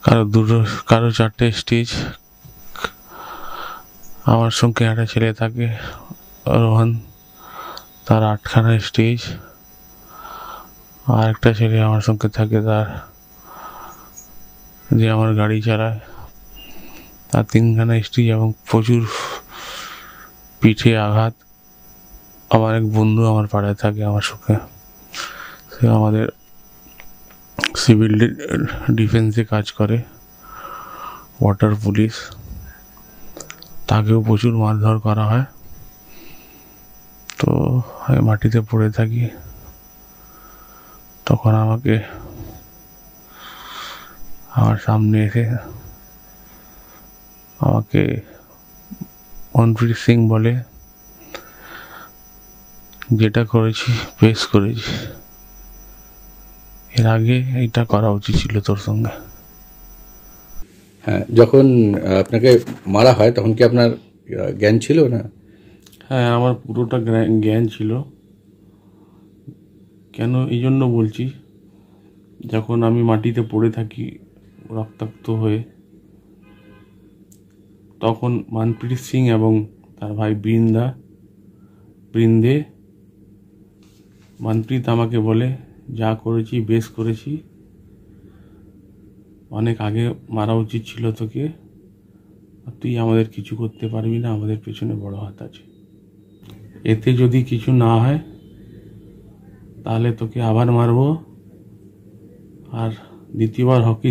কারো 4টে স্টিচ। আমার সঙ্গে একটা ছেলে থাকে রোহন, তার 8খানা স্টিচ। আর একটা ছেলে আমার সঙ্গে থাকে, তার যে আমার গাড়ি চালায়, তার 3খানা স্টিচ এবং প্রচুর পিঠে আঘাত। আমার এক বন্ধু আমার পাড়ায় থাকে আমার সঙ্গে, সে আমাদের সিভিল ডিফেন্সে কাজ করে, ওয়াটার পুলিশ। তাকেও প্রচুর মারধর করা হয়। তো আমি মাটিতে পড়ে থাকি, তখন আমাকে আমার সামনে এসে আমাকে মনপ্রীত সিং বলে, যেটা করেছি বেশ করেছি, এর আগে এইটা করা উচিত ছিল তোর সঙ্গে। হ্যাঁ, যখন আপনাকে মারা হয় তখন কি আপনার জ্ঞান ছিল না? হ্যাঁ, আমার পুরোটা জ্ঞান ছিল। কেন এই জন্য বলছি, যখন আমি মাটিতে পড়ে থাকি রক্তাক্ত হয়ে, তখন মনপ্রীত সিং এবং তার ভাই বৃন্দে মনপ্রীত আমাকে বলে, যা করেছি বেশ করেছি, অনেক আগে মারা উচিত ছিল তোকে, তুই আমাদের কিছু করতে পারবি না, আমাদের পেছনে বড় হাত আছে। এতে যদি কিছু না হয় তাহলে তোকে আবার মারবো, আর দ্বিতীয়বার হকি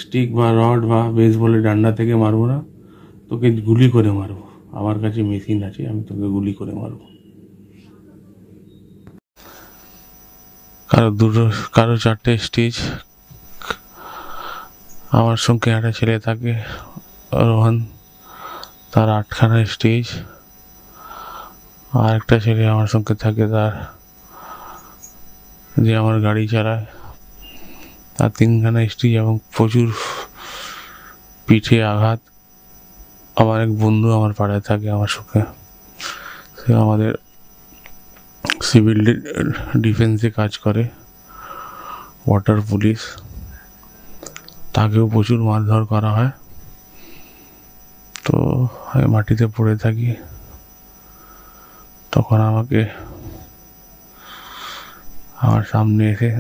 স্টিক বা রড বা বেসবলের ডান্ডা থেকে মারবো না, তোকে গুলি করে মারবো। আমার কাছে মেশিন আছে, আমি তোকে গুলি করে মারবো। কারো 4টে স্টিচ। আমার সঙ্গে একটা ছেলে থাকে রোহন, তার 8খানা স্টিচ। আর একটা ছেলে আমার সঙ্গে থাকে, তার যে আমার গাড়ি চালায়, তার 3খানা স্টিচ এবং প্রচুর পিঠে আঘাত। আমার এক বন্ধু আমার পাড়ায় থাকে আমার সঙ্গে, সে আমাদের সিভিল ডিফেন্সে কাজ করে, ওয়াটার পুলিশ। তাকেও প্রচুর মারধর করা হয়। তো আমি মাটিতে পড়ে থাকি, তখন আমাকে আমার সামনে এসে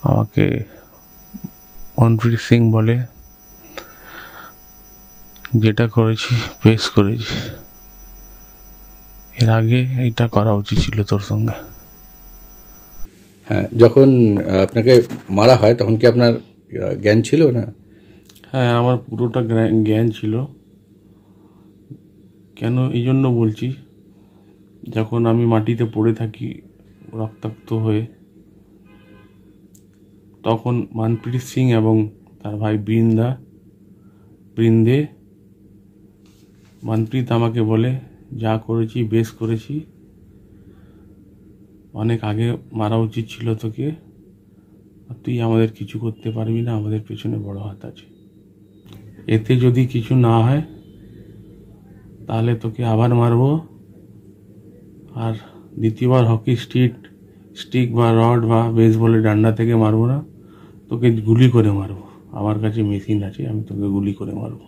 আমাকে মনপ্রীত সিং বলে, যেটা করেছি বেশ করেছি, এর আগে এইটা করা উচিত ছিল তোর সঙ্গে। হ্যাঁ, যখন আপনাকে মারা হয় তখন কি আপনার জ্ঞান ছিল না? হ্যাঁ, আমার পুরোটা জ্ঞান ছিল। কেন এই জন্য বলছি, যখন আমি মাটিতে পড়ে থাকি রক্তাক্ত হয়ে, তখন মনপ্রীত সিং এবং তার ভাই বৃন্দে মনপ্রীত আমাকে বলে, যা করেছি বেশ করেছি, অনেক আগে মারা উচিত ছিল তোকে, তুই আমাদের কিছু করতে পারবি না, আমাদের পেছনে বড় হাত আছে। এতে যদি কিছু না হয় তাহলে তোকে আবার মারবো, আর দ্বিতীয়বার হকি স্টিক বা রড বা বেসবলের ডান্ডা থেকে মারবো না, তোকে গুলি করে মারবো। আমার কাছে মেশিন আছে, আমি তোকে গুলি করে মারবো।